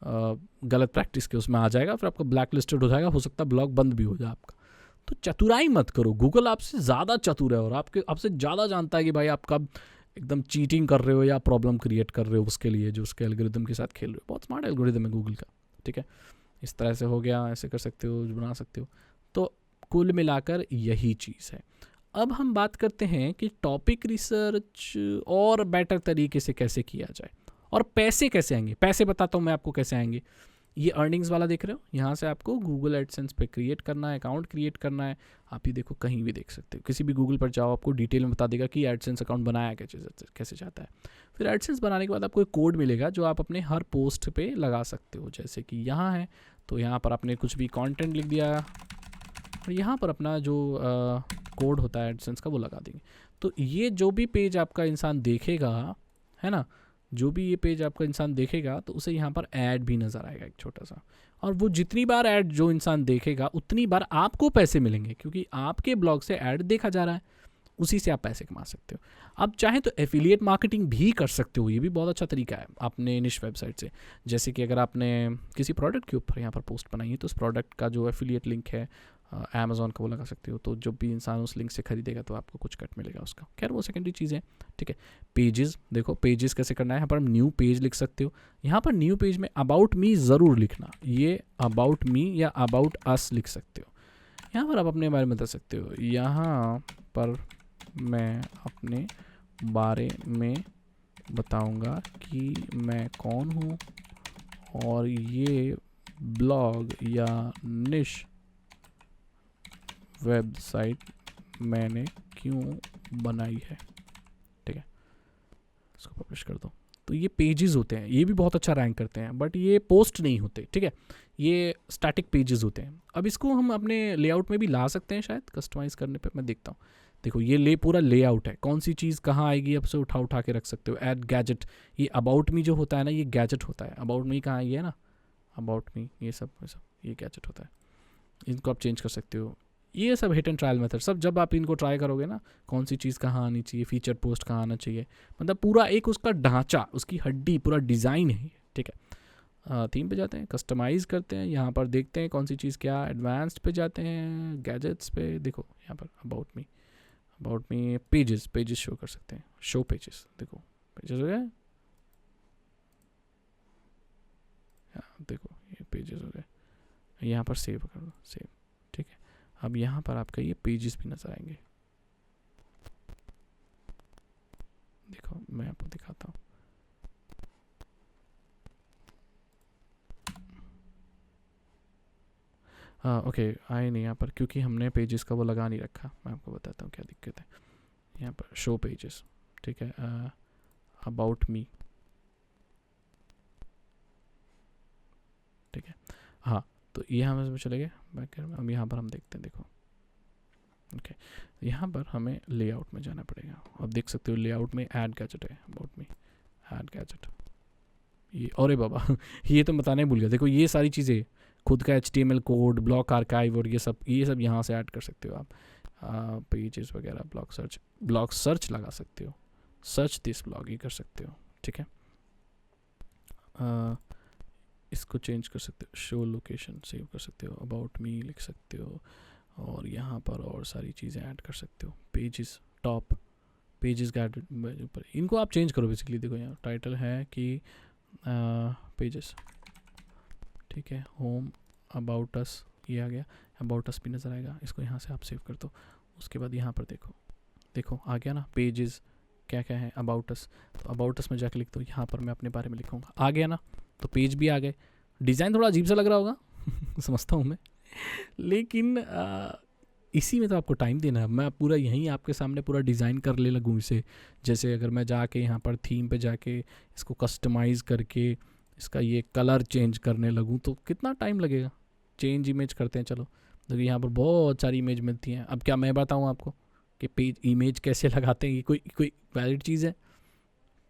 गलत प्रैक्टिस के उसमें आ जाएगा, फिर आपका ब्लैक लिस्टेड हो जाएगा, हो सकता है ब्लॉग बंद भी हो जाए आपका। तो चतुराई मत करो, गूगल आपसे ज़्यादा चतुर है और आपसे ज़्यादा जानता है कि भाई आप कब एकदम चीटिंग कर रहे हो या प्रॉब्लम क्रिएट कर रहे हो उसके लिए, जो उसके एल्गोरिदम के साथ खेल रहे हो। बहुत स्मार्ट एल्गोरिदम है गूगल का, ठीक है। इस तरह से हो गया, ऐसे कर सकते हो, बना सकते हो। तो कुल मिलाकर यही चीज़ है। अब हम बात करते हैं कि टॉपिक रिसर्च और बेटर तरीके से कैसे किया जाए और पैसे कैसे आएंगे। पैसे बताता हूँ मैं आपको कैसे आएंगे। ये अर्निंग्स वाला देख रहे हो, यहाँ से आपको गूगल एडसेंस पे क्रिएट करना है, अकाउंट क्रिएट करना है। आप ये देखो कहीं भी देख सकते हो, किसी भी गूगल पर जाओ आपको डिटेल में बता देगा कि एडसेंस अकाउंट बनाया कैसे जाता है। फिर एडसेंस बनाने के बाद आपको एक कोड मिलेगा जो आप अपने हर पोस्ट पे लगा सकते हो। जैसे कि यहाँ है, तो यहाँ पर आपने कुछ भी कंटेंट लिख दिया और यहाँ पर अपना जो कोड होता है एडसेंस का वो लगा देंगे। तो ये जो भी पेज आपका इंसान देखेगा, है ना, जो भी ये पेज आपका इंसान देखेगा तो उसे यहाँ पर ऐड भी नज़र आएगा एक छोटा सा, और वो जितनी बार ऐड जो इंसान देखेगा उतनी बार आपको पैसे मिलेंगे, क्योंकि आपके ब्लॉग से ऐड देखा जा रहा है, उसी से आप पैसे कमा सकते हो। आप चाहें तो एफिलिएट मार्केटिंग भी कर सकते हो, ये भी बहुत अच्छा तरीका है अपने निश वेबसाइट से। जैसे कि अगर आपने किसी प्रोडक्ट के ऊपर यहाँ पर पोस्ट बनाई है तो उस प्रोडक्ट का जो एफिलिएट लिंक है अमेज़ॉन का वो लगा सकते हो, तो जब भी इंसान उस लिंक से खरीदेगा तो आपको कुछ कट मिलेगा उसका। खैर वो सेकेंडरी चीज़ है, ठीक है। पेजेस देखो, पेजेस कैसे करना है, यहाँ पर हम न्यू पेज लिख सकते हो। यहाँ पर न्यू पेज में अबाउट मी ज़रूर लिखना, ये अबाउट मी या अबाउट अस लिख सकते हो। यहाँ पर आप अपने बारे में बता सकते हो, यहाँ पर मैं अपने बारे में बताऊंगा कि मैं कौन हूँ और ये ब्लॉग या निश वेबसाइट मैंने क्यों बनाई है, ठीक है। इसको पब्लिश कर दो। तो ये पेजेस होते हैं, ये भी बहुत अच्छा रैंक करते हैं, बट ये पोस्ट नहीं होते, ठीक है, ये स्टैटिक पेजेस होते हैं। अब इसको हम अपने लेआउट में भी ला सकते हैं शायद, कस्टमाइज़ करने पे मैं देखता हूँ। देखो ये पूरा लेआउट है, कौन सी चीज़ कहाँ आएगी अब से उठा के रख सकते हो। ऐड गैजेट, ये अबाउट मी जो होता है ना, ये गैजेट होता है। अबाउट मी कहाँ ये है ना, अबाउट मी ये सब ये गैजेट होता है, इनको आप चेंज कर सकते हो। ये सब हिट एंड ट्रायल मेथड, सब जब आप इनको ट्राई करोगे ना, कौन सी चीज़ कहाँ आनी चाहिए, फीचर पोस्ट कहाँ आना चाहिए, मतलब पूरा एक उसका ढांचा, उसकी हड्डी, पूरा डिज़ाइन है, ठीक है। थीम पे जाते हैं, कस्टमाइज़ करते हैं, यहाँ पर देखते हैं कौन सी चीज़ क्या, एडवांस्ड पे जाते हैं, गैजेट्स पे, देखो यहाँ पर अबाउट मी पेजेस शो कर सकते हैं, शो पेजेस, देखो पेजेस हो गए, देखो ये पेजेस हो गए, यहाँ पर सेव कर दो, सेव, ठीक है। अब यहाँ पर आपका ये पेजेस भी नजर आएंगे, देखो मैं आपको दिखाता हूँ। ओके आए नहीं यहाँ पर, क्योंकि हमने पेजेस का वो लगा नहीं रखा। मैं आपको बताता हूँ क्या दिक्कत है। यहाँ पर शो पेजेस, ठीक है, अबाउट मी, ठीक है। हाँ तो यहाँ में चले गए बैकर में। अब यहाँ पर हम देखते हैं, देखो ओके, यहाँ पर हमें लेआउट में जाना पड़ेगा। अब देख सकते हो लेआउट में ऐड गैजेट है, अबाउट मी ऐड गैजेट, ये अरे बाबा ये तो बताने भूल गया। देखो ये सारी चीज़ें, खुद का HTML कोड, ब्लॉक आर्काइव और ये सब यहाँ से ऐड कर सकते हो आप। पेजेस वगैरह, ब्लॉक सर्च लगा सकते हो, सर्च दिस ब्लॉग ये कर सकते हो, ठीक है। इसको चेंज कर सकते हो, शो लोकेशन सेव कर सकते हो, अबाउट मी लिख सकते हो, और यहाँ पर और सारी चीज़ें ऐड कर सकते हो। पेजेस, टॉप पेजेस का ऊपर इनको आप चेंज करो बेसिकली। देखो यहाँ टाइटल है कि पेजेस, ठीक है, होम, अबाउट अस, ये आ गया, अबाउट अस भी नज़र आएगा, इसको यहाँ से आप सेव कर दो। उसके बाद यहाँ पर देखो आ गया ना पेजेस, क्या क्या है, अबाउट अस, तो अबाउट अस में जाके लिख दो, यहाँ पर मैं अपने बारे में लिखूँगा, आ गया ना, तो पेज भी आ गए। डिज़ाइन थोड़ा अजीब सा लग रहा होगा समझता हूँ मैं, लेकिन इसी में तो आपको टाइम देना है। मैं पूरा यहीं आपके सामने पूरा डिज़ाइन कर ले लगूँ इसे। जैसे अगर मैं जाके यहाँ पर थीम पे जाके इसको कस्टमाइज़ करके इसका ये कलर चेंज करने लगूँ तो कितना टाइम लगेगा। चेंज इमेज करते हैं, चलो देखिए यहाँ पर बहुत सारी इमेज मिलती हैं। अब क्या मैं बताऊँ आपको कि पेज इमेज कैसे लगाते हैं, ये कोई वैलिड चीज़ है?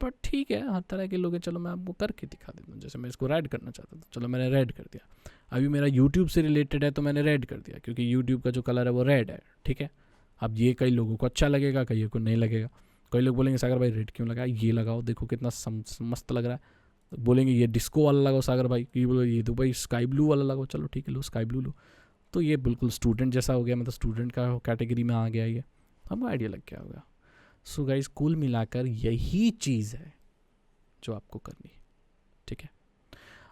पर ठीक है, हर तरह के लोग हैं, चलो मैं आपको करके दिखा देता हूँ। जैसे मैं इसको रेड करना चाहता था, चलो मैंने रेड कर दिया। अभी मेरा यूट्यूब से रिलेटेड है तो मैंने रेड कर दिया, क्योंकि यूट्यूब का जो कलर है वो रेड है, ठीक है। अब ये कई लोगों को अच्छा लगेगा, कई को नहीं लगेगा। कई लोग बोलेंगे सागर भाई रेड क्यों लगाया, ये लगाओ देखो कितना मस्त लग रहा है। बोलेंगे ये डिस्को वाला लगाओ सागर भाई, कि बोलो ये तो भाई स्काई ब्लू वाला लगाओ, चलो ठीक है लो स्काई ब्लू लो। तो ये बिल्कुल स्टूडेंट जैसा हो गया, मतलब स्टूडेंट का कैटेगरी में आ गया ये, हमको आइडिया लग गया होगा। सो गाइस कुल मिलाकर यही चीज़ है जो आपको करनी है, ठीक है।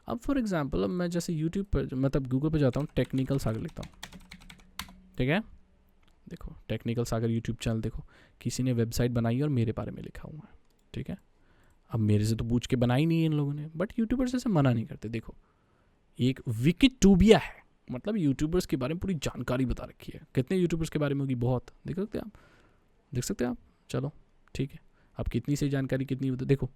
अब फॉर एग्जांपल अब मैं जैसे यूट्यूब पर मतलब गूगल पे जाता हूँ, टेक्निकल सागर लिखता हूँ, ठीक है। देखो टेक्निकल सागर यूट्यूब चैनल, देखो किसी ने वेबसाइट बनाई और मेरे बारे में लिखा हुआ है, ठीक है। अब मेरे से तो पूछ के बनाई नहीं है इन लोगों ने, बट यूट्यूबर्स ऐसे मना नहीं करते। देखो ये एक विकिटूबिया है, मतलब यूट्यूबर्स के बारे में पूरी जानकारी बता रखी है। कितने यूट्यूबर्स के बारे में होगी? बहुत। देख सकते हैं आप। चलो ठीक है, अब कितनी सही जानकारी कितनी देखो,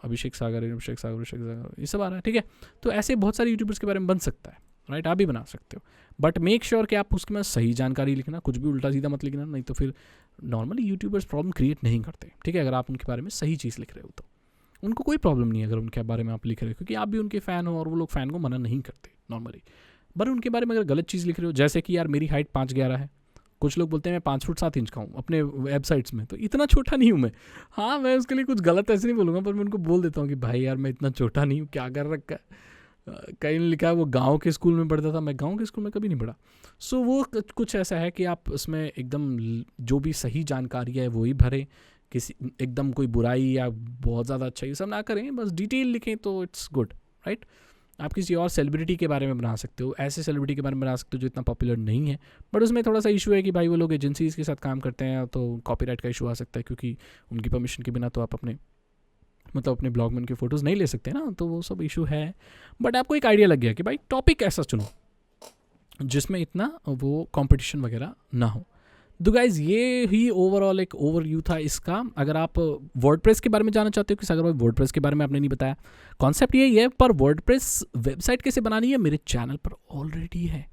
अभिषेक सागर, ये सब आ रहा है, ठीक है। तो ऐसे बहुत सारे यूट्यूबर्स के बारे में बन सकता है, राइट, आप भी बना सकते हो, बट मेक श्योर कि आप उसके में सही जानकारी लिखना, कुछ भी उल्टा सीधा मत लिखना, नहीं तो फिर नॉर्मली यूट्यूबर्स प्रॉब्लम क्रिएट नहीं करते, ठीक है। अगर आप उनके बारे में सही चीज़ लिख रहे हो तो उनको कोई प्रॉब्लम नहीं है अगर उनके बारे में आप लिख रहे हो, क्योंकि आप भी उनके फ़ैन हो और वो लोग फ़ैन को मना नहीं करते नॉर्मली। बट उनके बारे में अगर गलत चीज़ लिख रहे हो, जैसे कि यार मेरी हाइट 5'11" है, कुछ लोग बोलते हैं मैं 5 फुट 7 इंच का हूँ अपने वेबसाइट्स में, तो इतना छोटा नहीं हूँ मैं। हाँ, मैं उसके लिए कुछ गलत ऐसे नहीं बोलूँगा, पर मैं उनको बोल देता हूँ कि भाई यार मैं इतना छोटा नहीं हूँ, क्या कर रखा है। कहीं ने लिखा है वो गांव के स्कूल में पढ़ता था, मैं गांव के स्कूल में कभी नहीं पढ़ा। सो वो कुछ ऐसा है कि आप उसमें एकदम जो भी सही जानकारी है वही भरें, किसी एकदम कोई बुराई या बहुत ज़्यादा अच्छा ये सब ना करें, बस डिटेल लिखें तो इट्स गुड, राइट। आप किसी और सेलिब्रिटी के बारे में बना सकते हो, ऐसे सेलिब्रिटी के बारे में बना सकते हो जो इतना पॉपुलर नहीं है, बट उसमें थोड़ा सा इशू है कि भाई वो लोग एजेंसीज़ के साथ काम करते हैं, तो कॉपीराइट का इशू आ सकता है, क्योंकि उनकी परमिशन के बिना तो आप अपने ब्लॉग में उनके फ़ोटोज़ नहीं ले सकते ना, तो वो सब इशू है। बट आपको एक आइडिया लग गया कि भाई टॉपिक ऐसा चुनो जिसमें इतना वो कंपटीशन वगैरह ना हो। तो गाइज ये ही ओवरऑल एक ओवरव्यू था इसका। अगर आप वर्डप्रेस के बारे में जानना चाहते हो कि अगर वर्डप्रेस के बारे में आपने नहीं बताया, कॉन्सेप्ट यही है, पर वर्डप्रेस वेबसाइट कैसे बनानी है मेरे चैनल पर ऑलरेडी है।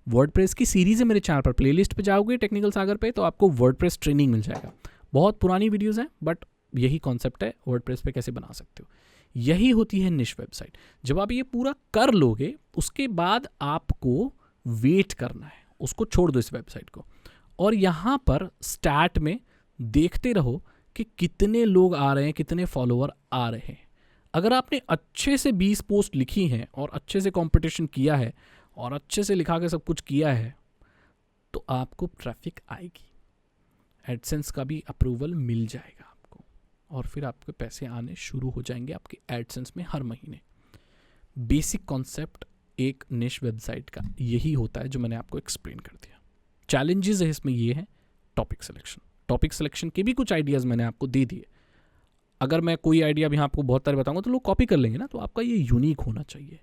वर्डप्रेस की सीरीज़ है मेरे चैनल पर, प्लेलिस्ट पे जाओगे टेक्निकल सागर पे तो आपको वर्डप्रेस ट्रेनिंग मिल जाएगा। बहुत पुरानी वीडियोज़ हैं, बट यही कॉन्सेप्ट है वर्डप्रेस पे कैसे बना सकते हो। यही होती है निश वेबसाइट। जब आप ये पूरा कर लोगे उसके बाद आपको वेट करना है, उसको छोड़ दो इस वेबसाइट को, और यहाँ पर स्टैट में देखते रहो कि कितने लोग आ रहे हैं, कितने फॉलोअर आ रहे हैं। अगर आपने अच्छे से 20 पोस्ट लिखी हैं और अच्छे से कंपटीशन किया है और अच्छे से लिखा के सब कुछ किया है, तो आपको ट्रैफिक आएगी, एडसेंस का भी अप्रूवल मिल जाएगा आपको, और फिर आपके पैसे आने शुरू हो जाएंगे आपके एडसेंस में हर महीने। बेसिक कॉन्सेप्ट एक निश वेबसाइट का यही होता है जो मैंने आपको एक्सप्लेन कर दिया। चैलेंजेस है इसमें ये है टॉपिक सिलेक्शन के भी कुछ आइडियाज़ मैंने आपको दे दिए। अगर मैं कोई आइडिया भी यहाँ आपको बहुत सारे बताऊंगा तो लोग कॉपी कर लेंगे ना, तो आपका ये यूनिक होना चाहिए।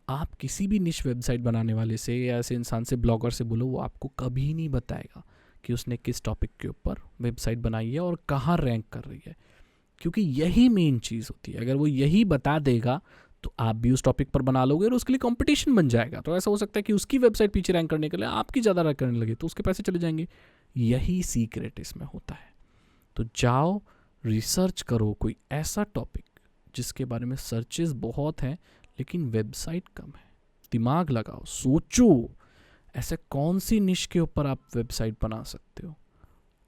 आप किसी भी निश वेबसाइट बनाने वाले से या ऐसे इंसान से, ब्लॉगर से बोलो, वो आपको कभी नहीं बताएगा कि उसने किस टॉपिक के ऊपर वेबसाइट बनाई है और कहाँ रैंक कर रही है, क्योंकि यही मेन चीज़ होती है। अगर वो यही बता देगा तो आप भी उस टॉपिक पर बना लोगे और उसके लिए कंपटीशन बन जाएगा। तो ऐसा हो सकता है कि उसकी वेबसाइट पीछे रैंक करने के लिए आपकी ज़्यादा रैंक करने लगे, तो उसके पैसे चले जाएंगे। यही सीक्रेट इसमें होता है। तो जाओ रिसर्च करो कोई ऐसा टॉपिक जिसके बारे में सर्चेस बहुत हैं लेकिन वेबसाइट कम है। दिमाग लगाओ, सोचो ऐसे कौन सी निश के ऊपर आप वेबसाइट बना सकते हो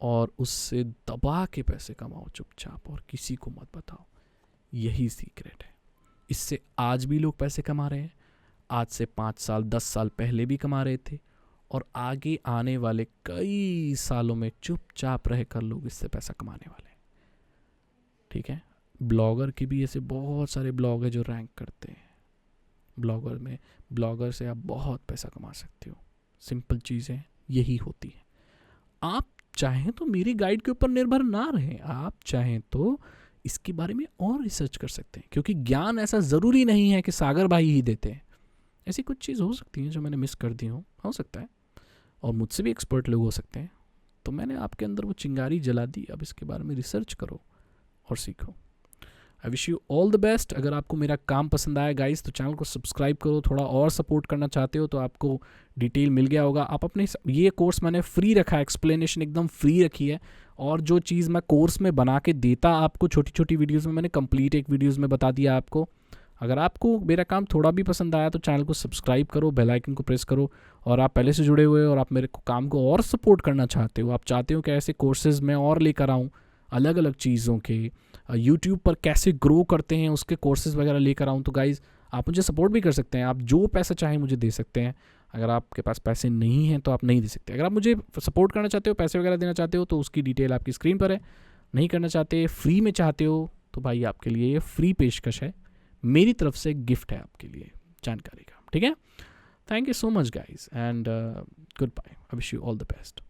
और उससे दबा के पैसे कमाओ चुपचाप और किसी को मत बताओ। यही सीक्रेट है। इससे आज भी लोग पैसे कमा रहे हैं, आज से 5 साल 10 साल पहले भी कमा रहे थे, और आगे आने वाले कई सालों में चुपचाप रहकर लोग इससे पैसा कमाने वाले हैं। ठीक है, ब्लॉगर के भी ऐसे बहुत सारे ब्लॉग है जो रैंक करते हैं। ब्लॉगर से आप बहुत पैसा कमा सकते हो। सिंपल चीज़ें यही होती हैं। आप चाहें तो मेरी गाइड के ऊपर निर्भर ना रहें, आप चाहें तो इसके बारे में और रिसर्च कर सकते हैं, क्योंकि ज्ञान ऐसा ज़रूरी नहीं है कि सागर भाई ही देते हैं। ऐसी कुछ चीज़ हो सकती है जो मैंने मिस कर दी हो सकता है, और मुझसे भी एक्सपर्ट लोग हो सकते हैं। तो मैंने आपके अंदर वो चिंगारी जला दी, अब इसके बारे में रिसर्च करो और सीखो। आई wish you all the best. अगर आपको मेरा काम पसंद आया गाइस तो चैनल को सब्सक्राइब करो। थोड़ा और सपोर्ट करना चाहते हो तो आपको डिटेल मिल गया होगा। आप अपने, ये कोर्स मैंने फ्री रखा है, एक्सप्लेनेशन एकदम फ्री रखी है, और जो चीज़ मैं कोर्स में बना के देता आपको छोटी छोटी वीडियोज़ में, मैंने कंप्लीट एक वीडियोज़ में बता दिया आपको। अगर आपको मेरा काम थोड़ा भी पसंद आया तो चैनल को सब्सक्राइब करो, बेल आइकन को प्रेस करो, और आप पहले से जुड़े हुए हो और आप मेरे काम को और सपोर्ट करना चाहते हो, आप चाहते हो कि ऐसे कोर्सेज़ मैं और लेकर आऊँ अलग अलग चीज़ों के, यूट्यूब पर कैसे ग्रो करते हैं उसके कोर्सेज़ वगैरह लेकर आऊँ, तो गाइज़ आप मुझे सपोर्ट भी कर सकते हैं। आप जो पैसा चाहें मुझे दे सकते हैं। अगर आपके पास पैसे नहीं हैं तो आप नहीं दे सकते। अगर आप मुझे सपोर्ट करना चाहते हो, पैसे वगैरह देना चाहते हो, तो उसकी डिटेल आपकी स्क्रीन पर है। नहीं करना चाहते, फ्री में चाहते हो, तो भाई आपके लिए ये फ्री पेशकश है, मेरी तरफ से गिफ्ट है आपके लिए जानकारी का। ठीक है, thank you so much guys, and goodbye. I wish you all the best.